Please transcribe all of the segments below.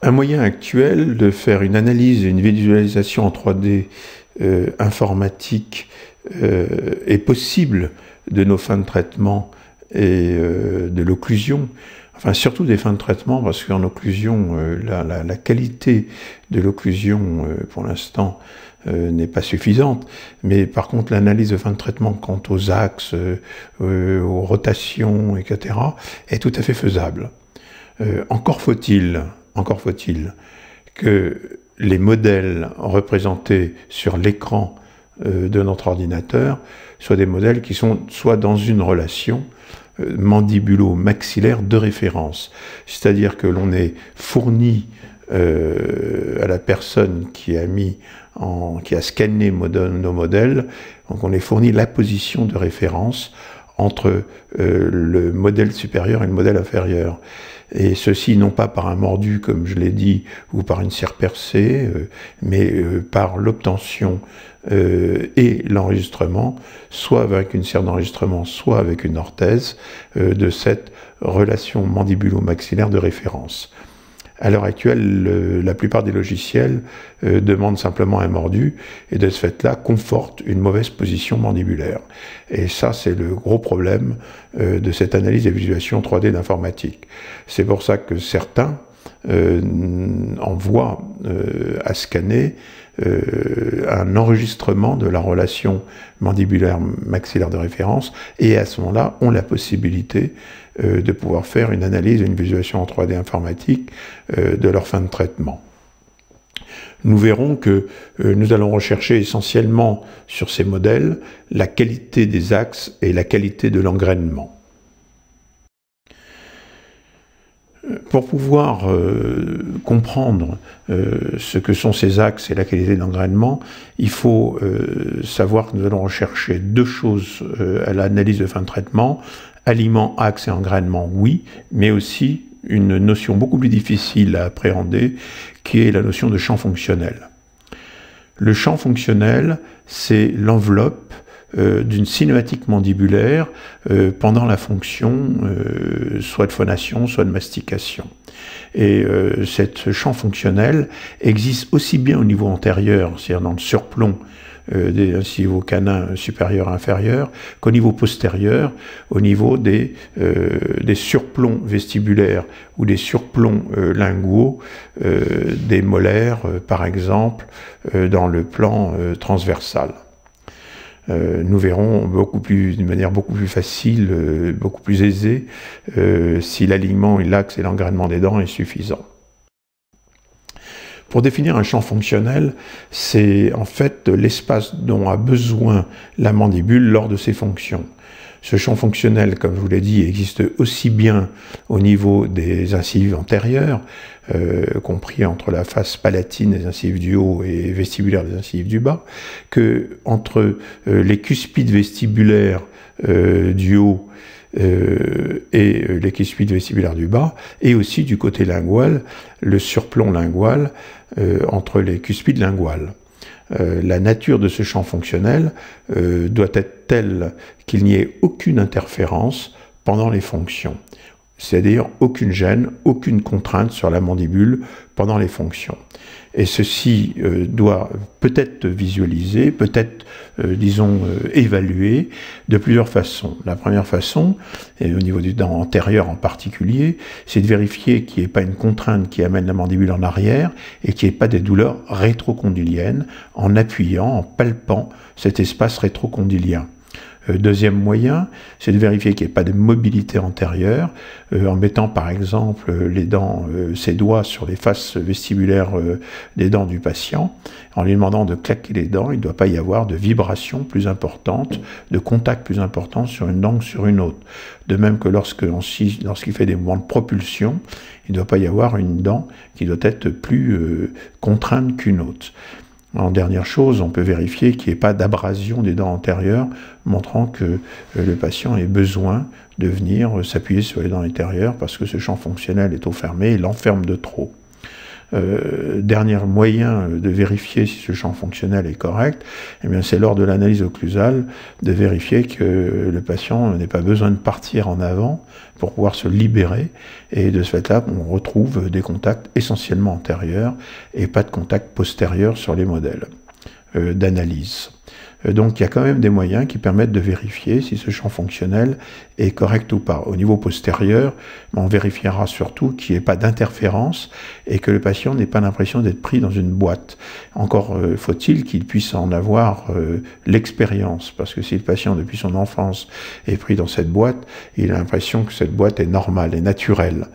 Un moyen actuel de faire une analyse et une visualisation en 3D informatique est possible de nos fins de traitement et de l'occlusion, enfin surtout des fins de traitement, parce qu'en occlusion, la qualité de l'occlusion pour l'instant n'est pas suffisante, mais par contre l'analyse de fin de traitement quant aux axes, aux rotations, etc., est tout à fait faisable. Encore faut-il que les modèles représentés sur l'écran de notre ordinateur soient des modèles qui sont soit dans une relation mandibulo-maxillaire de référence, c'est-à-dire que l'on ait fourni à la personne qui a scanné nos modèles, donc on ait fourni la position de référence entre le modèle supérieur et le modèle inférieur. Et ceci non pas par un mordu, comme je l'ai dit, ou par une cire percée, mais par l'obtention et l'enregistrement, soit avec une cire d'enregistrement, soit avec une orthèse, de cette relation mandibulo-maxillaire de référence. À l'heure actuelle, la plupart des logiciels demandent simplement un mordu et de ce fait-là confortent une mauvaise position mandibulaire. Et ça, c'est le gros problème de cette analyse et visualisation 3D d'informatique. C'est pour ça que certains envoient à scanner un enregistrement de la relation mandibulaire maxillaire de référence et à ce moment-là ont la possibilité de pouvoir faire une analyse et une visualisation en 3D informatique de leur fin de traitement. Nous verrons que nous allons rechercher essentiellement sur ces modèles la qualité des axes et la qualité de l'engrainement. Pour pouvoir comprendre ce que sont ces axes et la qualité de l'engrainement, il faut savoir que nous allons rechercher deux choses à l'analyse de fin de traitement: aliments, axes et engrainement, oui, mais aussi une notion beaucoup plus difficile à appréhender, qui est la notion de champ fonctionnel. Le champ fonctionnel, c'est l'enveloppe d'une cinématique mandibulaire pendant la fonction soit de phonation, soit de mastication. Et ce champ fonctionnel existe aussi bien au niveau antérieur, c'est-à-dire dans le surplomb des incisives canins supérieurs et inférieurs, qu'au niveau postérieur, au niveau des surplombs vestibulaires ou des surplombs linguaux, des molaires, par exemple, dans le plan transversal. Nous verrons d'une manière beaucoup plus facile, beaucoup plus aisée, si l'alignement et l'axe et l'engrainement des dents est suffisant. Pour définir un champ fonctionnel, c'est en fait l'espace dont a besoin la mandibule lors de ses fonctions. Ce champ fonctionnel, comme je vous l'ai dit, existe aussi bien au niveau des incisives antérieures, compris entre la face palatine des incisives du haut et vestibulaire des incisives du bas, que entre les cuspides vestibulaires du haut et les cuspides vestibulaires du bas, et aussi du côté lingual, le surplomb lingual entre les cuspides linguales. La nature de ce champ fonctionnel doit être telle qu'il n'y ait aucune interférence pendant les fonctions, c'est-à-dire aucune gêne, aucune contrainte sur la mandibule pendant les fonctions. Et ceci doit peut-être visualiser, peut-être, disons, évaluer de plusieurs façons. La première façon, et au niveau du dent antérieur en particulier, c'est de vérifier qu'il n'y ait pas une contrainte qui amène la mandibule en arrière et qu'il n'y ait pas des douleurs rétrocondyliennes en appuyant, en palpant cet espace rétrocondylien. Deuxième moyen, c'est de vérifier qu'il n'y ait pas de mobilité antérieure, en mettant par exemple ses doigts sur les faces vestibulaires des dents du patient, en lui demandant de claquer les dents. Il ne doit pas y avoir de vibration plus importante, de contact plus important sur une dent que sur une autre. De même que lorsqu'il fait des mouvements de propulsion, il ne doit pas y avoir une dent qui doit être plus contrainte qu'une autre. En dernière chose, on peut vérifier qu'il n'y ait pas d'abrasion des dents antérieures, montrant que le patient ait besoin de venir s'appuyer sur les dents antérieures parce que ce champ fonctionnel est trop fermé et l'enferme de trop. dernier moyen de vérifier si ce champ fonctionnel est correct, eh bien c'est lors de l'analyse occlusale de vérifier que le patient n'ait pas besoin de partir en avant pour pouvoir se libérer, et de ce fait-là, on retrouve des contacts essentiellement antérieurs et pas de contact postérieur sur les modèles d'analyse. Donc il y a quand même des moyens qui permettent de vérifier si ce champ fonctionnel est correct ou pas. Au niveau postérieur, on vérifiera surtout qu'il n'y ait pas d'interférence et que le patient n'ait pas l'impression d'être pris dans une boîte. Encore faut-il qu'il puisse en avoir l'expérience, parce que si le patient depuis son enfance est pris dans cette boîte, il a l'impression que cette boîte est normale et naturelle.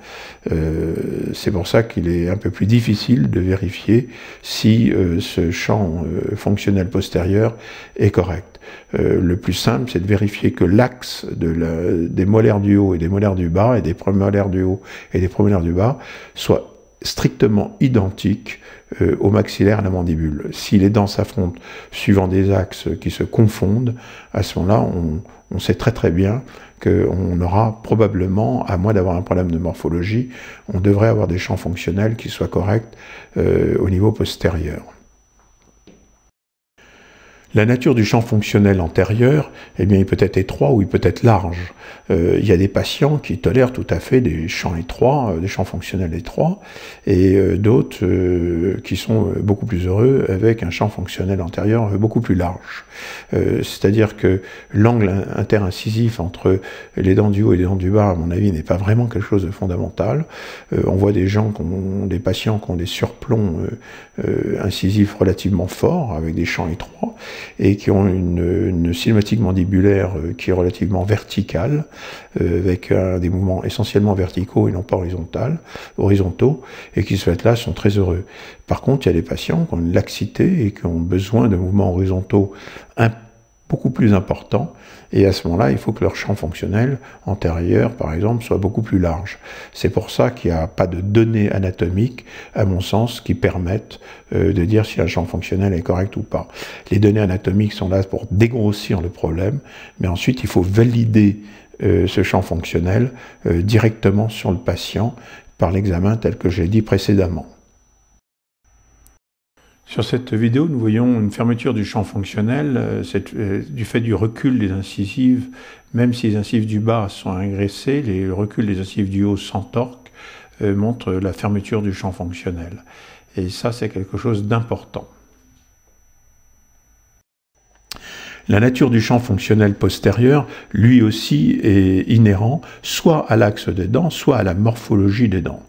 C'est pour ça qu'il est un peu plus difficile de vérifier si ce champ fonctionnel postérieur est correct. Le plus simple, c'est de vérifier que l'axe des molaires du haut et des molaires du bas, et des prémolaires du haut et des prémolaires du bas, soit strictement identique au maxillaire et à la mandibule. Si les dents s'affrontent suivant des axes qui se confondent, à ce moment-là, on sait très très bien qu'on aura probablement, à moins d'avoir un problème de morphologie, on devrait avoir des champs fonctionnels qui soient corrects au niveau postérieur. La nature du champ fonctionnel antérieur, eh bien, il peut être étroit ou il peut être large. Il y a des patients qui tolèrent tout à fait des champs étroits, des champs fonctionnels étroits, et d'autres qui sont beaucoup plus heureux avec un champ fonctionnel antérieur beaucoup plus large. C'est-à-dire que l'angle interincisif entre les dents du haut et les dents du bas, à mon avis, n'est pas vraiment quelque chose de fondamental. On voit des patients qui ont des surplombs incisifs relativement forts, avec des champs étroits, et qui ont une cinématique mandibulaire qui est relativement verticale, avec des mouvements essentiellement verticaux et non pas horizontaux, et qui ce fait-là sont très heureux. Par contre, il y a des patients qui ont une laxité et qui ont besoin de mouvements horizontaux beaucoup plus importants, et à ce moment-là, il faut que leur champ fonctionnel antérieur, par exemple, soit beaucoup plus large. C'est pour ça qu'il n'y a pas de données anatomiques, à mon sens, qui permettent de dire si un champ fonctionnel est correct ou pas. Les données anatomiques sont là pour dégrossir le problème, mais ensuite, il faut valider ce champ fonctionnel directement sur le patient par l'examen tel que j'ai dit précédemment. Sur cette vidéo, nous voyons une fermeture du champ fonctionnel du fait du recul des incisives. Même si les incisives du bas sont agressées, le recul des incisives du haut sans torque montre la fermeture du champ fonctionnel. Et ça, c'est quelque chose d'important. La nature du champ fonctionnel postérieur, lui aussi, est inhérent soit à l'axe des dents, soit à la morphologie des dents.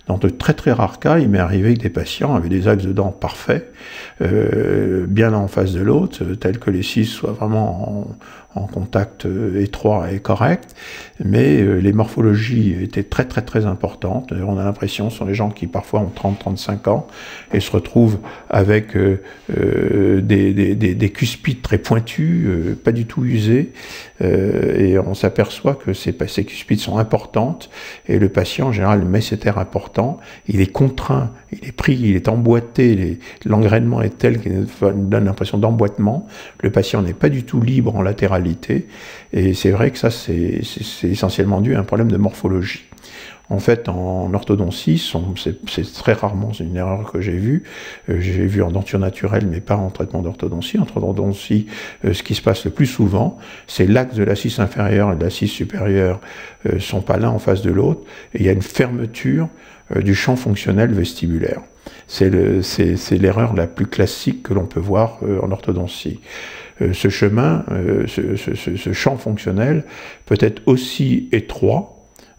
Dans de très très rares cas, il m'est arrivé que des patients avaient des axes de dents parfaits, bien l'un en face de l'autre, tel que les 6 soient vraiment en contact étroit et correct, mais les morphologies étaient très très très importantes. On a l'impression, ce sont des gens qui parfois ont 30-35 ans et se retrouvent avec des cuspides très pointus, pas du tout usés, et on s'aperçoit que ces cuspides sont importantes, et le patient en général met cet air important, il est contraint, il est pris, il est emboîté, l'engrainement est tel qu'il donne l'impression d'emboîtement, le patient n'est pas du tout libre en latéralité, et c'est vrai que ça c'est essentiellement dû à un problème de morphologie. En fait, en orthodontie, c'est très rarement une erreur que j'ai vue en denture naturelle, mais pas en traitement d'orthodontie. En orthodontie, ce qui se passe le plus souvent, c'est l'axe de la 6 inférieure et de la 6 supérieure sont pas l'un en face de l'autre, et il y a une fermeture du champ fonctionnel vestibulaire. C'est l'erreur la plus classique que l'on peut voir en orthodontie. Ce chemin, ce champ fonctionnel peut être aussi étroit,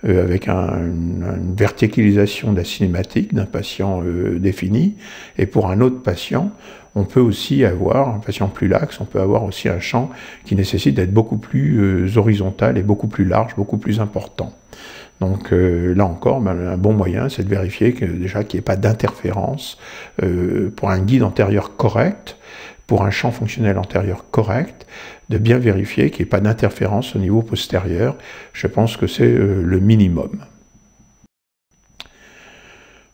avec une verticalisation de la cinématique d'un patient défini, et pour un autre patient, on peut aussi avoir, un patient plus laxe, on peut avoir aussi un champ qui nécessite d'être beaucoup plus horizontal et beaucoup plus large, beaucoup plus important. Donc là encore, un bon moyen, c'est de vérifier déjà qu'il n'y ait pas d'interférence pour un guide antérieur correct, pour un champ fonctionnel antérieur correct, de bien vérifier qu'il n'y ait pas d'interférence au niveau postérieur. Je pense que c'est le minimum.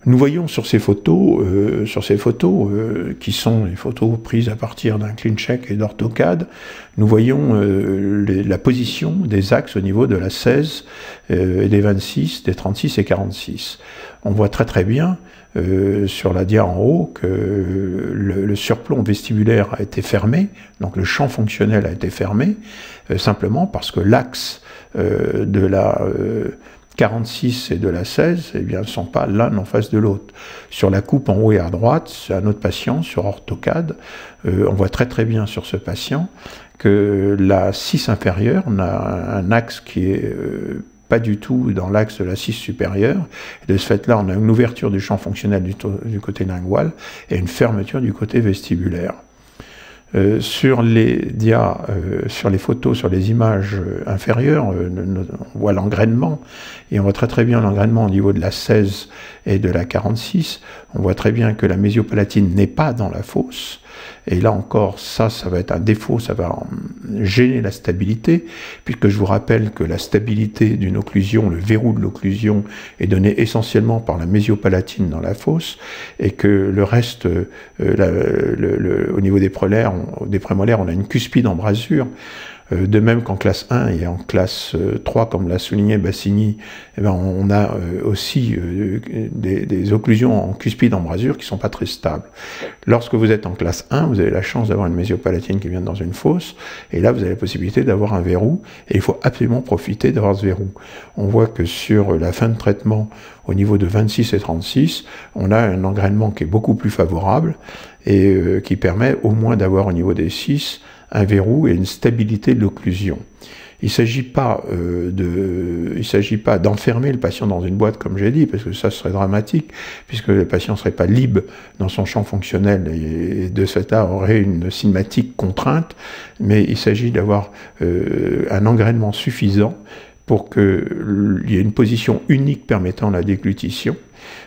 Nous voyons sur ces photos, qui sont les photos prises à partir d'un CleanCheck et d'AutoCAD, nous voyons la position des axes au niveau de la 16 et des 26, des 36 et 46. On voit très bien sur la dia en haut que le surplomb vestibulaire a été fermé, donc le champ fonctionnel a été fermé, simplement parce que l'axe de la 46 et de la 16, eh bien, ne sont pas l'un en face de l'autre. Sur la coupe en haut et à droite, c'est un autre patient, sur AutoCAD, on voit très bien sur ce patient que la 6 inférieure a un axe qui est pas du tout dans l'axe de la 6 supérieure. Et de ce fait-là, on a une ouverture du champ fonctionnel du côté lingual et une fermeture du côté vestibulaire. Sur les sur les photos, sur les images inférieures, on voit l'engrainement, et on voit très bien l'engrainement au niveau de la 16 et de la 46. On voit très bien que la mésio-palatine n'est pas dans la fosse, et là encore, ça va être un défaut, ça va gêner la stabilité, puisque je vous rappelle que la stabilité d'une occlusion, le verrou de l'occlusion, est donné essentiellement par la mésio-palatine dans la fosse, et que le reste, au niveau des prémolaires, on a une cuspide embrasure. De même qu'en classe 1 et en classe 3, comme l'a souligné Bassini, eh ben on a aussi des occlusions en cuspide embrasure qui ne sont pas très stables. Lorsque vous êtes en classe 1, vous avez la chance d'avoir une mésio-palatine qui vient dans une fosse, et là vous avez la possibilité d'avoir un verrou, et il faut absolument profiter d'avoir ce verrou. On voit que sur la fin de traitement, au niveau de 26 et 36, on a un engrainement qui est beaucoup plus favorable, et qui permet au moins d'avoir au niveau des 6, un verrou et une stabilité de l'occlusion. Il ne s'agit pas d'enfermer le patient dans une boîte, comme j'ai dit, parce que ça serait dramatique, puisque le patient ne serait pas libre dans son champ fonctionnel, et de ce fait-là aurait une cinématique contrainte, mais il s'agit d'avoir un engrainement suffisant pour qu'il y ait une position unique permettant la déglutition,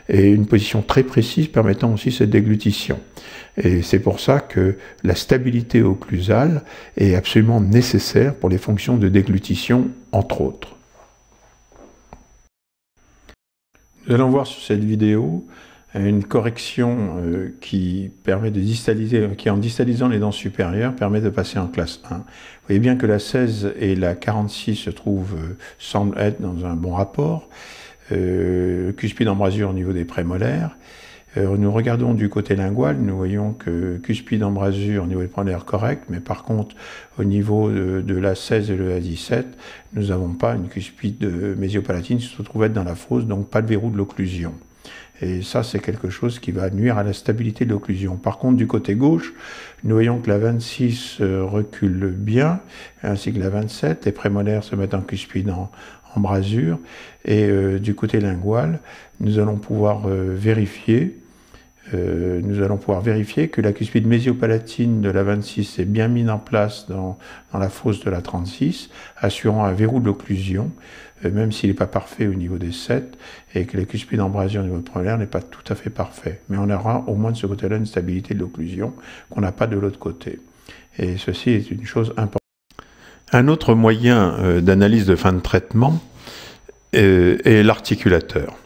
et une position très précise permettant aussi cette déglutition. Et c'est pour ça que la stabilité occlusale est absolument nécessaire pour les fonctions de déglutition, entre autres. Nous allons voir sur cette vidéo une correction qui permet de distaliser, qui en distalisant les dents supérieures permet de passer en classe 1. Vous voyez bien que la 16 et la 46 semblent être dans un bon rapport. Cuspide embrasure au niveau des prémolaires. Nous regardons du côté lingual, nous voyons que cuspide embrasure au niveau des prémolaires correct, mais par contre au niveau de la 16 et de la 17, nous n'avons pas une cuspide mésio-palatine qui se trouve être dans la fosse, donc pas de verrou de l'occlusion. Et ça, c'est quelque chose qui va nuire à la stabilité de l'occlusion. Par contre, du côté gauche, nous voyons que la 26 recule bien, ainsi que la 27. Les prémolaires se mettent en cuspide embrasure. Et du côté lingual, nous allons pouvoir vérifier que la cuspide mésio-palatine de la 26 est bien mise en place dans la fosse de la 36, assurant un verrou de l'occlusion, même s'il n'est pas parfait au niveau des 7, et que la cuspide embrasure au niveau prémolaire n'est pas tout à fait parfait. Mais on aura au moins de ce côté-là une stabilité de l'occlusion qu'on n'a pas de l'autre côté. Et ceci est une chose importante. Un autre moyen d'analyse de fin de traitement est l'articulateur.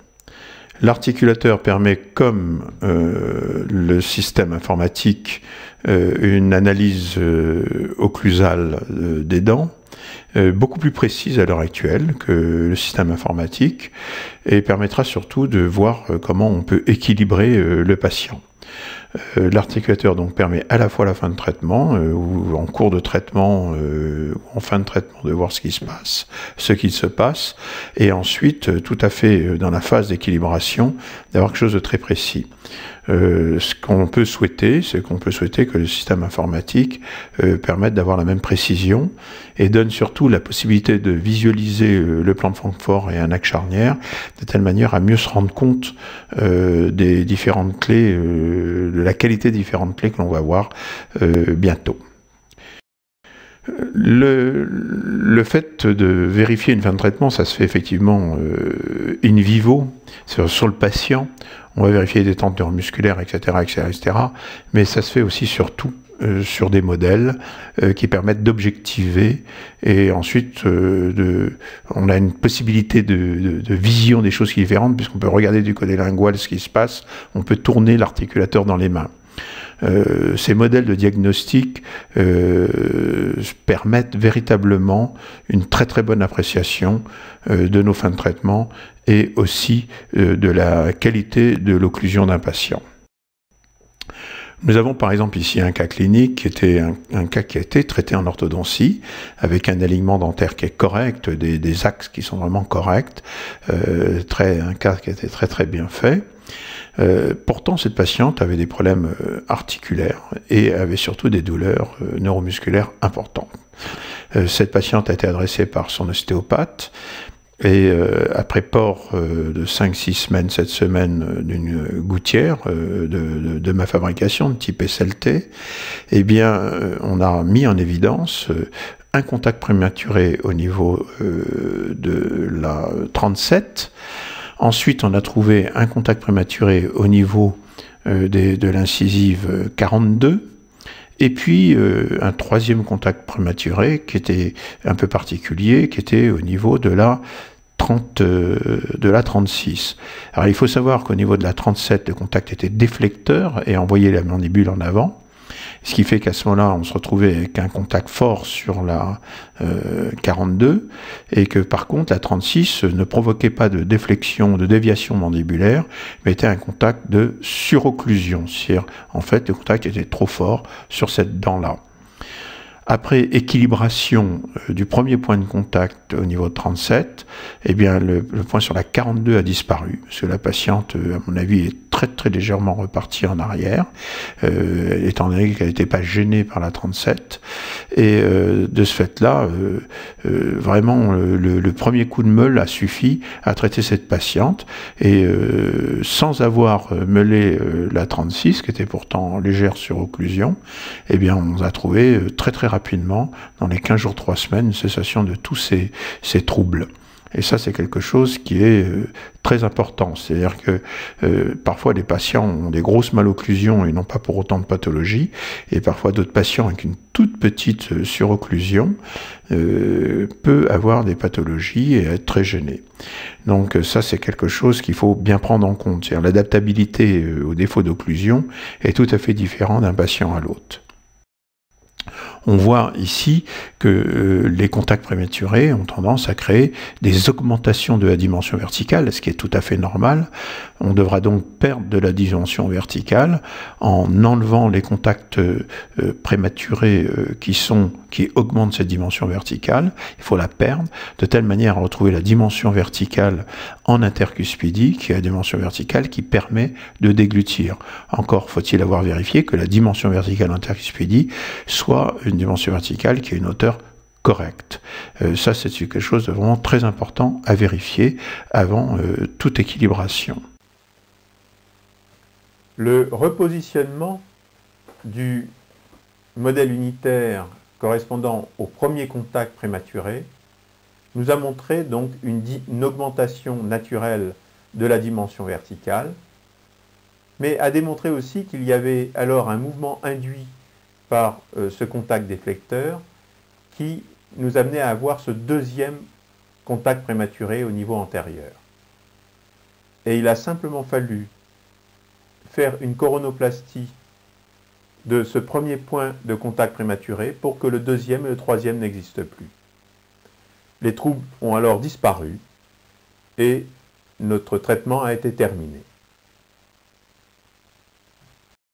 L'articulateur permet, comme le système informatique, une analyse occlusale des dents, beaucoup plus précise à l'heure actuelle que le système informatique, et permettra surtout de voir comment on peut équilibrer le patient. L'articulateur donc permet à la fois à la fin de traitement, ou en cours de traitement, ou en fin de traitement, de voir ce qui se passe, et ensuite, tout à fait dans la phase d'équilibration, d'avoir quelque chose de très précis. Ce qu'on peut souhaiter, c'est que le système informatique permette d'avoir la même précision et donne surtout la possibilité de visualiser le plan de Francfort et un axe charnière de telle manière à mieux se rendre compte des différentes clés, de la qualité des différentes clés que l'on va voir bientôt. Le fait de vérifier une fin de traitement, ça se fait effectivement in vivo, sur le patient. On va vérifier des détentes neuromusculaires, etc., etc., etc. Mais ça se fait aussi surtout sur des modèles qui permettent d'objectiver, et ensuite on a une possibilité de vision des choses différentes, puisqu'on peut regarder du côté lingual ce qui se passe, on peut tourner l'articulateur dans les mains. Ces modèles de diagnostic permettent véritablement une très très bonne appréciation de nos fins de traitement et aussi de la qualité de l'occlusion d'un patient. Nous avons par exemple ici un cas clinique qui était un cas qui a été traité en orthodontie avec un alignement dentaire qui est correct, des axes qui sont vraiment corrects, un cas qui a été très très bien fait. Pourtant, cette patiente avait des problèmes articulaires et avait surtout des douleurs neuromusculaires importantes. Cette patiente a été adressée par son ostéopathe et après port de 5-6 semaines, 7 semaines d'une gouttière de ma fabrication de type SLT, eh bien, on a mis en évidence un contact prématuré au niveau de la 37. Ensuite, on a trouvé un contact prématuré au niveau de l'incisive 42. Et puis, un troisième contact prématuré qui était un peu particulier, qui était au niveau de la 36. Alors, il faut savoir qu'au niveau de la 37, le contact était déflecteur et envoyait la mandibule en avant. Ce qui fait qu'à ce moment-là, on se retrouvait avec un contact fort sur la 42, et que par contre, la 36 ne provoquait pas de déflexion, de déviation mandibulaire, mais était un contact de surocclusion. C'est-à-dire, en fait, le contact était trop fort sur cette dent-là. Après équilibration du premier point de contact au niveau de 37, eh bien le point sur la 42 a disparu, parce que la patiente, à mon avis, est très très légèrement repartie en arrière, étant donné qu'elle n'était pas gênée par la 37. Et de ce fait-là, vraiment, le premier coup de meule a suffi à traiter cette patiente, et sans avoir meulé la 36, qui était pourtant légère surocclusion, eh bien on a trouvé très très rapidement, dans les 15 jours, 3 semaines, une cessation de tous ces troubles. Et ça, c'est quelque chose qui est très important. C'est-à-dire que parfois, les patients ont des grosses malocclusions et n'ont pas pour autant de pathologie. Et parfois, d'autres patients avec une toute petite surocclusion peut avoir des pathologies et être très gênés. Donc ça, c'est quelque chose qu'il faut bien prendre en compte. C'est-à-dire l'adaptabilité au défaut d'occlusion est tout à fait différent d'un patient à l'autre. On voit ici que les contacts prématurés ont tendance à créer des augmentations de la dimension verticale, ce qui est tout à fait normal. On devra donc perdre de la dimension verticale en enlevant les contacts prématurés qui augmentent cette dimension verticale. Il faut la perdre de telle manière à retrouver la dimension verticale en intercuspidie, qui est la dimension verticale qui permet de déglutir. Encore faut-il avoir vérifié que la dimension verticale intercuspidie soit une dimension verticale qui a une hauteur correcte. Ça, c'est quelque chose de vraiment très important à vérifier avant toute équilibration. Le repositionnement du modèle unitaire correspondant au premier contact prématuré nous a montré donc une augmentation naturelle de la dimension verticale, mais a démontré aussi qu'il y avait alors un mouvement induit par ce contact déflecteur qui nous amenait à avoir ce deuxième contact prématuré au niveau antérieur. Et il a simplement fallu faire une coronoplastie de ce premier point de contact prématuré pour que le deuxième et le troisième n'existent plus. Les troubles ont alors disparu et notre traitement a été terminé.